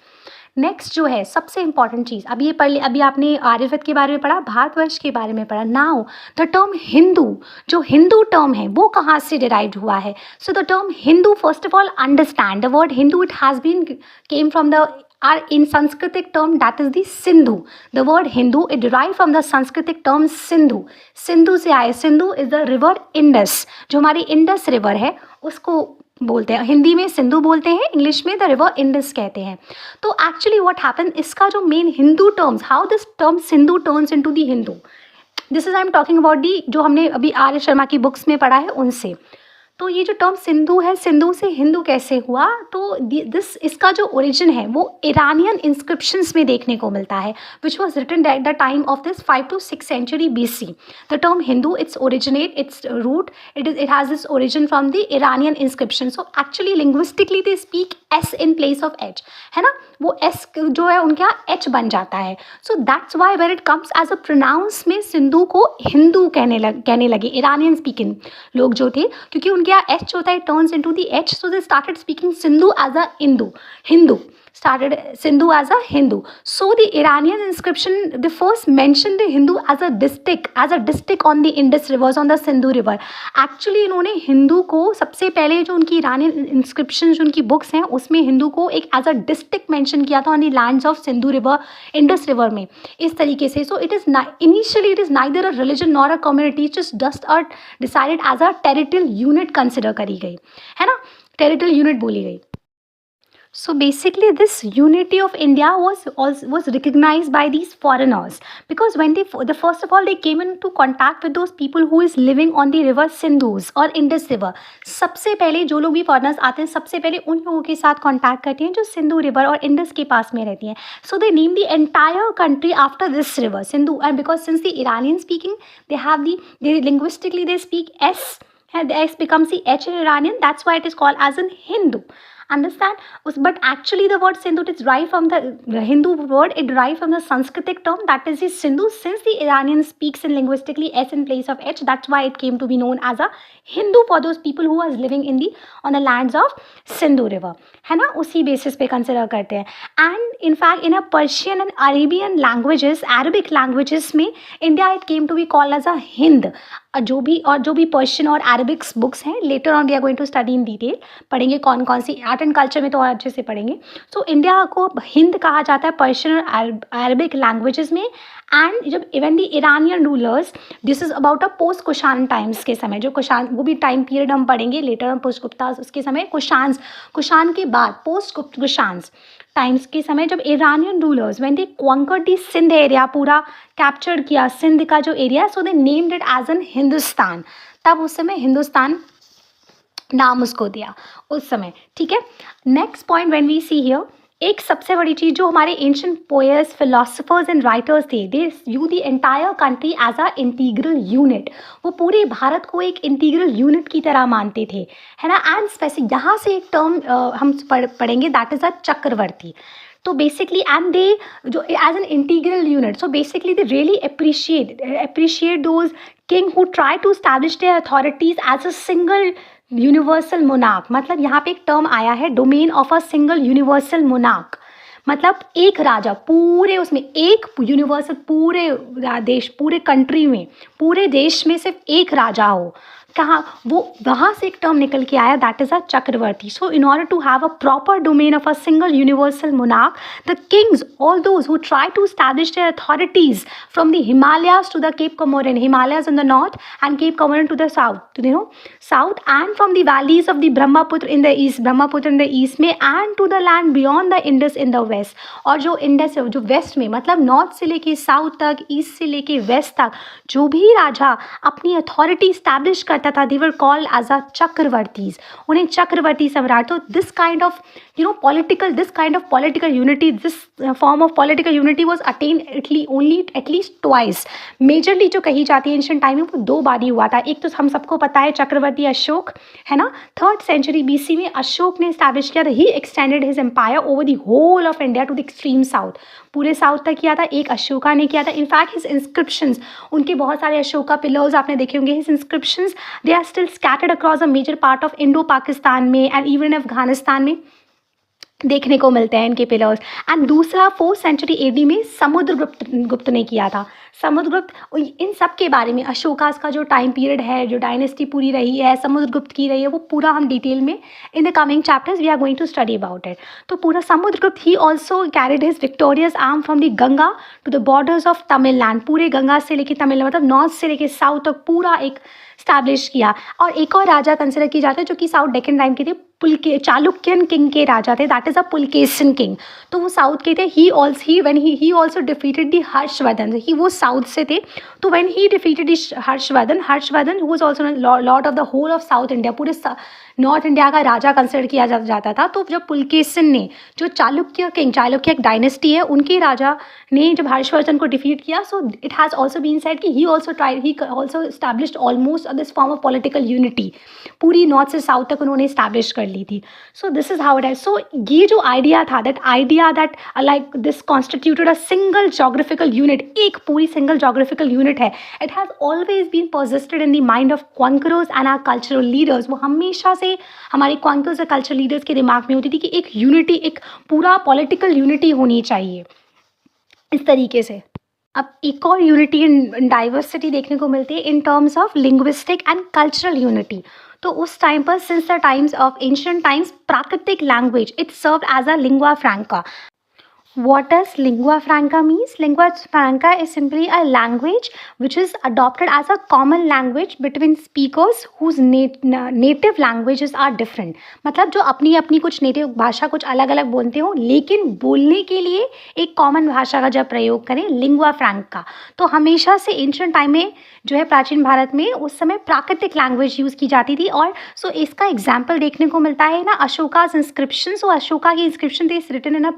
Next जो है सबसे इंपॉर्टेंट चीज़, अभी ये पढ़ ली, अभी आपने आर्यवर्त के बारे में पढ़ा, भारतवर्ष के बारे में पढ़ा। नाउ द टर्म हिंदू, जो हिंदू टर्म है वो कहाँ से डिराइव्ड हुआ है? So the term Hindu, first of all understand the word Hindu, it has been came from the in Sanskritic term that is the Sindhu। The word Hindu it derived from the Sanskritic term Sindhu। Sindhu से आए, Sindhu is the river Indus, जो हमारी Indus river है उसको बोलते हैं, हिंदी में सिंधु बोलते हैं, इंग्लिश में द रिवर इंडस कहते हैं। तो एक्चुअली व्हाट हैपन, इसका जो main Hindu terms, how this term Sindhu turns into the Hindu, this is I am talking about the, जो हमने अभी आर्य शर्मा की बुक्स में पढ़ा है उनसे। तो ये जो टर्म सिंधु है, सिंधु से हिंदू कैसे हुआ, तो इसका जो ओरिजिन है वो ईरानियन इंस्क्रिप्शंस में देखने को मिलता है, which was written at the time of this 5 to 6 century BC। The term Hindu its root it has this origin from the Iranian inscription. So actually linguistically they speak S in place of H, है ना, वो S जो है उनके यहाँ H बन जाता है। So that's why where it comes as a pronounce में सिंधु को हिंदू कहने लगे ईरानियन स्पीकिंग लोग जो थे, क्योंकि उनके यहाँ एच होता है, turns into the H, so they started speaking Sindhu as a Hindu started Sindhu as a Hindu. So the Iranian inscription, they first mentioned the Hindu as a district on the Indus rivers, on the Sindhu river. Actually इन्होंने हिंदू को सबसे पहले, जो उनकी Iranian inscription जो उनकी books हैं उसमें हिंदू को एक एज अ डिस्ट्रिक्ट मेंशन किया था on the lands of Sindhu river, Indus river में, इस तरीके से। So it is initially it is neither a religion nor a community, just are decided as a territorial unit consider करी गई, है ना, टेरिटोरियल यूनिट बोली गई। So basically this unity of India was recognized by these foreigners, because when the first of all they came into contact with those people who is living on the river Sindhus और Indus river। सबसे पहले जो लोग भी foreigners आते हैं सबसे पहले उन लोगों के साथ contact करते हैं जो सिंधु river और इंडस के पास में रहती हैं। So they named the entire country after this river Sindhu, and because since the Iranian speaking they linguistically they speak S, and the S becomes the H in Iranian, that's why it is called as in Hindu। Understand? But actually the word Sindhu is derived from the Hindu word, it derived from the Sanskritic term that is the Sindhu. Since the Iranian speaks in linguistically S in place of H, that's why it came to be known as a Hindu for those people who was living on the lands of Sindhu river, है ना, उसी basis पे consider करते हैं। And in fact in a Persian and Arabian languages, Arabic languages में India it came to be called as a Hind. जो भी Persian और अरबिक्स बुक्स हैं, later on we are going to study in detail, पढ़ेंगे कौन कौन सी आर्ट एंड कल्चर में तो और अच्छे से पढ़ेंगे। सो इंडिया को हिंद कहा जाता है पर्शियन और अरबिक लैंग्वेजेस में। एंड जब even the Iranian rulers, this is about a post Kushan times के समय, जो कुशान, वो भी टाइम पीरियड हम पढ़ेंगे लेटर ऑन, पोस्ट गुप्ता उसके समय, कुशान के बाद पोस्ट कुशान टाइम्स के समय जब Iranian rulers when they conquered the Sindh area, पूरा कैप्चर किया सिंध का जो area, so they named it as an Hindustan. तब उस समय हिंदुस्तान नाम उसको दिया उस समय, ठीक है। Next point when we see here, एक सबसे बड़ी चीज़ जो हमारे ancient poets, philosophers and writers थे, they view the entire country as a integral unit. वो पूरे भारत को एक इंटीग्रल यूनिट की तरह मानते थे, है ना। एंड स्पेसिफिक यहाँ से एक टर्म हम पढ़ेंगे, दैट इज़ अ चक्रवर्ती। तो बेसिकली एंड दे जो as an integral unit, so basically they really appreciate those king who try to establish their authorities as a single universal monarch. मतलब यहाँ पे एक टर्म आया है, domain of a single universal monarch, मतलब एक राजा पूरे उसमें, एक यूनिवर्सल पूरे देश, पूरे कंट्री में, पूरे देश में सिर्फ एक राजा हो। कहाँ वो, वहाँ से एक टर्म निकल के आया, that is a chakravarti. So in order to have a proper domain of a single universal monarch, the kings, all those who try to establish their authorities from the Himalayas to the cape Comorin, Himalayas in the north and cape Comorin to the south, you know south, and from the valleys of the Brahmaputra in the east, Brahmaputra in the east में, and to the land beyond the Indus in the west. और जो Indus है, जो waste में, मतलब north से लेके south तक, ईस्ट से लेके वेस्ट तक, जो भी राजा अपनी अथॉरिटी स्टैब्लिश करता था, they were called as a चक्रवर्तीज, उन्हें चक्रवर्ती सम्राट। तो this kind of political unity, this form of political unity was attained at least twice। Majorly जो कही जाती है एंशिएंट टाइम में, वो दो बार ही हुआ था। एक तो हम सबको पता है चक्रवर्ती अशोक, है ना, 3rd सेंचुरी BC में अशोक ने स्टैब्लिश किया था। He extended his empire over the whole of India to the extreme south, पूरे साउथ तक किया था। एक अशोका ने किया था। इनफैक्ट हिज इंस्क्रिप्शंस, उनके बहुत सारे अशोका पिलर्स आपने देखे होंगे। His inscriptions they are still scattered across a major part of Indo Pakistan में एंड इवन अफगानिस्तान में देखने को मिलते हैं इनके पिलर्स। एंड दूसरा 4th सेंचुरी AD में समुद्रगुप्त ने किया था। समुद्रगुप्त, इन सब के बारे में अशोकास का जो टाइम पीरियड है, जो डायनेस्टी पूरी रही है, समुद्रगुप्त की रही है, वो पूरा हम डिटेल में in the coming chapters we are going to study about it. तो पूरा Samudragupta he also carried his victorious arm from the Ganga to the borders of Tamil Nadu, पूरे गंगा से लेके तमिलनाडु, मतलब नॉर्थ से लेके साउथ तक पूरा एक स्टैब्लिश किया। और एक और राजा कंसिडर किए जाते हैं जो कि साउथ डेक्कन टाइम के थे, चालुक्यन किंग के राजा थे, that is a Pulakeshin king. तो वो साउथ के थे। He also defeated the Harshavardhana, he वो साउथ से थे। तो when he defeated the Harshavardhana who was also lord of the whole of south India, पूरे नॉर्थ इंडिया का राजा कंसिडर किया जाता था। तो जब पुलकेशिन ने, जो चालुक्य एक डायनेस्टी है, उनके राजा ने जब हर्षवर्धन को डिफीट किया, so it has also been said कि he also established almost this form of political unity, पूरी नॉर्थ से साउथ तक उन्होंने एस्टैब्लिश कर ली थी। So this is how it है। सो ये जो आइडिया था, that like this constituted a single geographical unit, एक पूरी सिंगल जोग्राफिकल यूनिट है, it has always been persisted in the mind of conquerors and our cultural leaders. वो हमेशा से हमारे कॉन्करर्स और कल्चरल लीडर्स के दिमाग में होती थी कि एक यूनिटी, एक पूरा पॉलिटिकल यूनिटी होनी चाहिए इस तरीके से। अब एक और यूनिटी इन डाइवर्सिटी देखने को मिलती है in terms of linguistic and cultural unity. तो उस टाइम पर, since the times of ancient times, प्राकृतिक language it served as a lingua franca. What does lingua franca means? Lingua franca is simply a language which is adopted as a common language between speakers whose native languages are different. मतलब जो अपनी अपनी कुछ native भाषा कुछ अलग अलग बोलते हो, लेकिन बोलने के लिए एक कॉमन भाषा का जब प्रयोग करें, लिंगुआ फ्रैंका। तो हमेशा से एंशिएंट टाइम में जो है, प्राचीन भारत में उस समय प्राकृतिक लैंग्वेज यूज़ की जाती थी। और सो इसका एग्जाम्पल देखने को मिलता है ना अशोकाज इंस्क्रिप्शन। सो अशोका की इंस्क्रिप्शन इज रिटन इन अ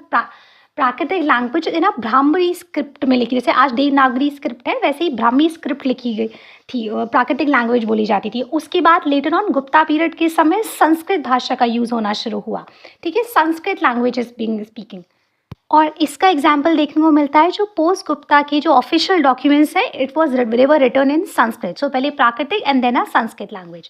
प्राकृतिक language in a Brahmani script में लिखी, जैसे आज देवनागरी स्क्रिप्ट है, वैसे ही ब्राह्मी स्क्रिप्ट लिखी गई थी, प्राकृतिक लैंग्वेज बोली जाती थी। उसके बाद लेटर ऑन गुप्ता पीरियड के समय संस्कृत भाषा का यूज़ होना शुरू हुआ। ठीक है, Sanskrit language is being speaking. और इसका एग्जाम्पल देखने को मिलता है जो पोस्ट गुप्ता के जो ऑफिशियल डॉक्यूमेंट्स हैं, it was were written in Sanskrit, so पहले प्राकृतिक and then a Sanskrit language.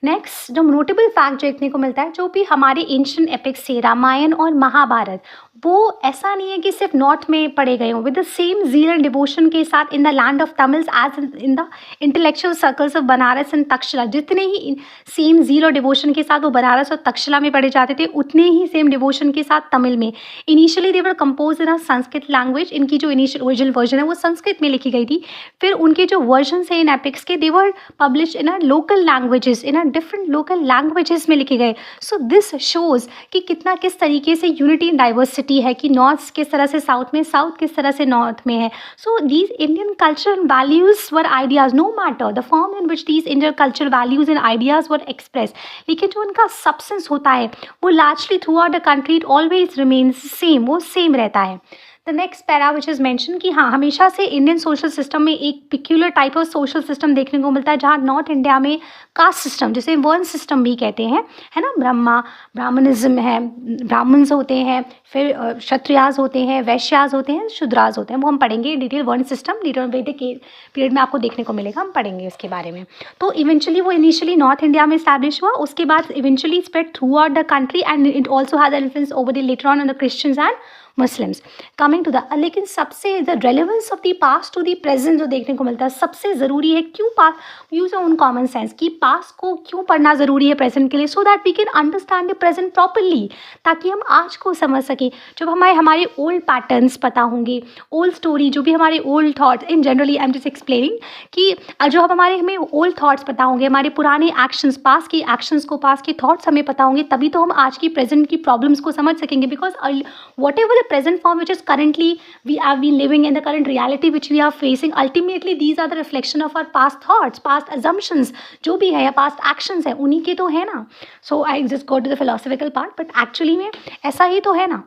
Next जो नोटेबल फैक्ट जो देखने को मिलता है, जो भी हमारे एंशिएंट एपिक्स थे, रामायण और महाभारत, वो ऐसा नहीं है कि सिर्फ नॉर्थ में पढ़े गए हों, with the same zeal and devotion के साथ in the land of Tamils as in the intellectual circles of Banaras and Takshashila. जितने ही सेम ज़ील और डिवोशन के साथ वो बनारस और तक्षशिला में पढ़े जाते थे, उतने ही सेम डिवोशन के साथ तमिल में। इनिशियली दे वर कंपोज इन अ संस्कृत लैंग्वेज, इनकी जो इनिशियल ओरिजिनल वर्जन है वो संस्कृत में लिखी गई थी। फिर उनके जो वर्जन है इन एपिक्स के, they were publish in a local languages, in a different local languages में लिखे गए। सो दिस शोज़ कि कितना किस तरीके से यूनिटी एंड डाइवर्सिटी है, कि नॉर्थ किस तरह से साउथ में, साउथ किस तरह से नॉर्थ में है। So these Indian culture and values were ideas, no matter the form in which these Indian culture values and ideas were express, लेकिन जो उनका सब्सटेंस होता है वो largely throughout the country it always remains same, वो same रहता है। The next para which is mention कि हाँ, हमेशा से इंडियन सोशल सिस्टम में एक peculiar type of social system देखने को मिलता है, जहाँ नॉर्थ इंडिया में कास्ट सिस्टम, जिसे वर्ण सिस्टम भी कहते हैं, है ना, ब्राह्मणिज्म है, ब्राह्मण्स होते हैं, फिर क्षत्रियाज होते हैं, वैश्याज होते हैं, शूद्राज होते हैं, वो हम पढ़ेंगे डिटेल। वर्ण सिस्टम लिटर वैदिक के पीरियड में आपको देखने को मिलेगा, हम पढ़ेंगे इसके बारे में। तो इवेंचुअली वो इनिशियली नॉर्थ इंडिया में इस्टेब्लिश हुआ, उसके बाद eventually spread throughout the country and it also has influence over the later on the Christians and Muslims. Coming to the, लेकिन सबसे the relevance of the past to the present जो देखने को मिलता है, सबसे ज़रूरी है क्यों past, use on common sense कि पास्ट को क्यों पढ़ना ज़रूरी है प्रेजेंट के लिए, so that we can understand the present properly, ताकि हम आज को समझ सकें। जब हमारे ओल्ड पैटर्न्स पता होंगे, ओल्ड स्टोरी, जो भी हमारे old thoughts in generally, I am just explaining कि जो हमें ओल्ड थॉट्स पता होंगे, हमारे पुराने एक्शंस, पास्ट के एक्शंस को, पास्ट के थॉट्स हमें पता होंगे, तभी तो हम आज की प्रेजेंट की प्रॉब्लम्स को समझ सकेंगे। Because what ever present form which is currently we have been living in, the current reality which we are facing, ultimately these are the reflection of our past thoughts, past assumptions, जो भी है, या past actions है, उन्हीं के तो है ना। So I just go to the philosophical part, but actually में ऐसा ही तो है ना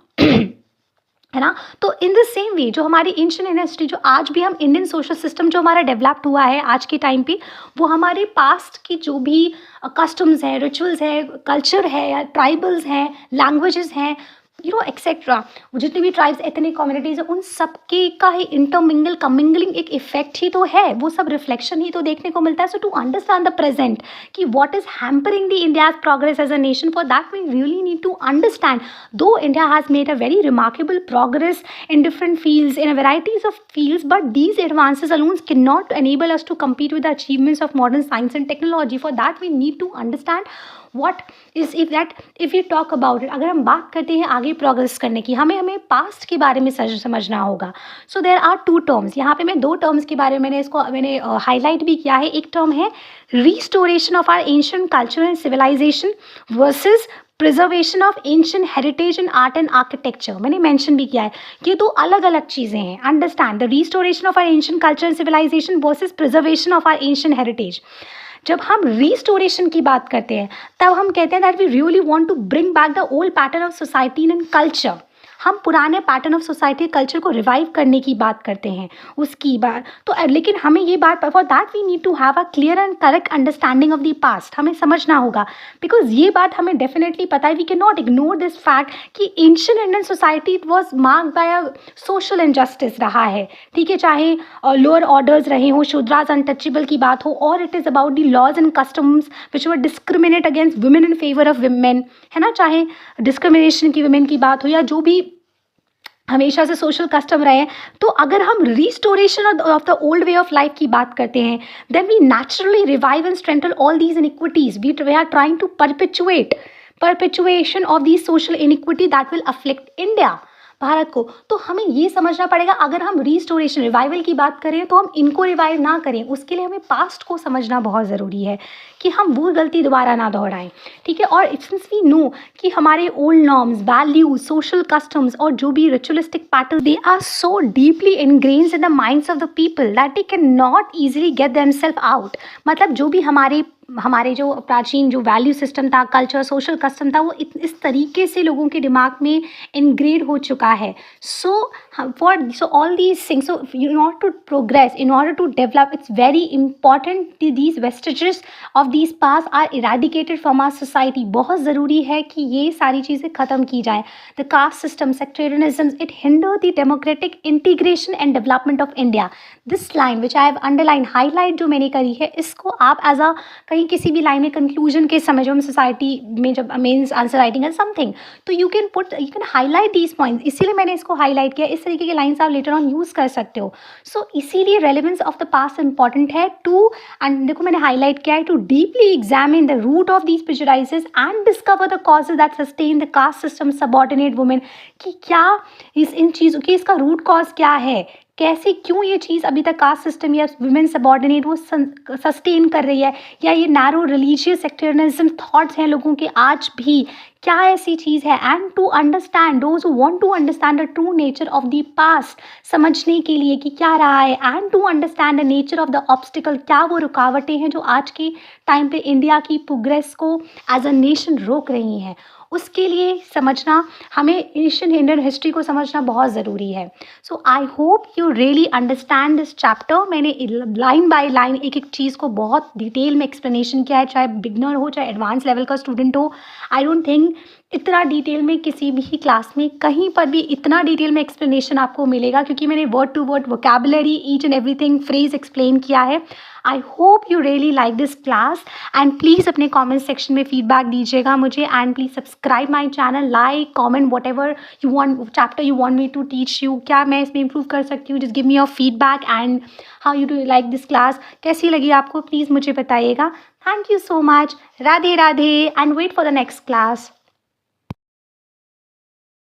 है ना। तो इन द सेम वे जो हमारी एंशिएंट हिस्ट्री, जो आज भी हम इंडियन सोशल सिस्टम जो हमारा डेवलप्ड हुआ है आज के टाइम पे, वो हमारे पास्ट की जो भी कस्टम्स हैं, रिचुअल्स है, कल्चर है, या ट्राइबल्स हैं, लैंग्वेजेस हैं, एक्सेट्रा, जितने भी ट्राइब्स, एथनिक कम्युनिटीज़ हैं, उन सब के का ही कमिंगलिंग एक इफेक्ट ही तो है, वो सब रिफ्लेक्शन ही तो देखने को मिलता है। So to understand the present कि what is hampering the India's progress as a nation, for that we really need to understand, though India has made a very remarkable progress in different fields, in a varieties of fields, but these advances alone cannot enable us to compete with the achievements of modern science and technology. For that we need to understand what is, if we talk about it, अगर हम बात करते हैं आगे progress करने की, हमें past के बारे में समझना होगा। So there are two terms, यहाँ पे मैं दो टर्म्स के बारे में मैंने हाईलाइट भी किया है। एक टर्म है restoration of our ancient culture and civilisation versus preservation of ancient heritage in art and architecture, मैंने मेंशन भी किया है। ये दो अलग अलग चीज़ें हैं। Understand the restoration of our ancient culture and civilisation versus preservation of our ancient heritage. जब हम रिस्टोरेशन की बात करते हैं, तब हम कहते हैं that we really want to bring back the old pattern of society and culture. हम पुराने पैटर्न ऑफ सोसाइटी कल्चर को रिवाइव करने की बात करते हैं, उसकी बात तो, लेकिन हमें ये बात, for that we need to have a clear and correct understanding of the past, हमें समझना होगा। बिकॉज ये बात हमें डेफिनेटली पता है, we can not ignore this fact कि ancient Indian society it was marked by a social injustice रहा है, ठीक है, चाहे लोअर ऑर्डर्स रहे हों, शूद्राज अनटचेबल की बात हो, और it is about the laws and customs which were discriminate against women in favour of women, है ना, चाहे डिस्क्रिमिनेशन की वुमेन की बात हो, या जो भी हमेशा से सोशल कस्टम रहे हैं। तो अगर हम restoration of the old way of life की बात करते हैं, then we naturally revive and strengthen all these inequities, we are trying to perpetuation of these social inequity that will afflict India, Bharat को। तो हमें ये समझना पड़ेगा, अगर हम रिस्टोरेशन, रिवाइवल की बात करें, तो हम इनको रिवाइव ना करें, उसके लिए हमें पास्ट को समझना बहुत ज़रूरी है कि हम वो गलती दोबारा ना दोहराएं, ठीक है। और सिंस वी नो कि हमारे old norms, values, social customs और जो भी ritualistic pattern, they are so deeply ingrained in the minds of the people that they can not easily get themselves out. मतलब जो भी हमारे हमारे जो प्राचीन जो वैल्यू सिस्टम था, कल्चर, सोशल कस्टम था, वो इस तरीके से लोगों के दिमाग में इनग्रेड हो चुका है. सो so all these things, so in order to progress, in order to develop, it's very important that these vestiges of these past are eradicated from our society. बहुत ज़रूरी है कि ये सारी चीज़ें ख़त्म की जाएँ. The caste system, sectarianism, it hinder the democratic integration and development of India. This line which I have underlined, highlight जो मैंने करी है, इसको आप एज अ कहीं किसी भी लाइन में कंक्लूजन के समय जो हम सोसाइटी में जब मीन्स आंसर राइटिंग है समथिंग, तो you can highlight these points. इसीलिए मैंने इसको हाईलाइट किया. इस तरीके की लाइन्स आप लेटर ऑन यूज़ कर सकते हो. सो इसीलिए relevance of the past important है टू, एंड देखो मैंने हाईलाइट किया है, to deeply examine the root of these prejudices and discover the causes that sustain the caste system subordinate women. कि क्या इन चीज़ों की इसका रूट कॉज क्या है, कैसे क्यों ये चीज़ अभी तक कास्ट सिस्टम या वुमेन सबऑर्डिनेट वो सस्टेन कर रही है, या ये नैरो रिलीजियस सेक्टेरियनिज्म थॉट्स हैं लोगों के आज भी, क्या ऐसी चीज़ है. And to understand those who want to understand the true nature of the past, समझने के लिए कि क्या रहा है, and to understand the nature of the obstacle, क्या वो रुकावटें हैं जो आज के टाइम पे इंडिया की प्रोग्रेस को एज अ नेशन रोक रही हैं. उसके लिए समझना, हमें एशियन इंडियन हिस्ट्री को समझना बहुत ज़रूरी है. So I hope you really understand this chapter. मैंने लाइन बाय लाइन एक एक चीज़ को बहुत डिटेल में एक्सप्लेनेशन किया है, चाहे बिगनर हो चाहे एडवांस लेवल का स्टूडेंट हो. आई डोंट थिंक इतना डिटेल में किसी भी क्लास में कहीं पर भी इतना डिटेल में एक्सप्लेनेशन आपको मिलेगा, क्योंकि मैंने word to word vocabulary, each and everything, phrase explain किया है. I hope you really like this class, and please अपने कमेंट सेक्शन में फीडबैक दीजिएगा मुझे, and please subscribe my channel, like, comment, whatever you want, chapter you want me to teach you, क्या मैं इसमें improve कर सकती हूँ. Just give me your feedback and how you do like this class, कैसी लगी आपको, please मुझे बताइएगा. Thank you so much. Radhe Radhe, and wait for the next class.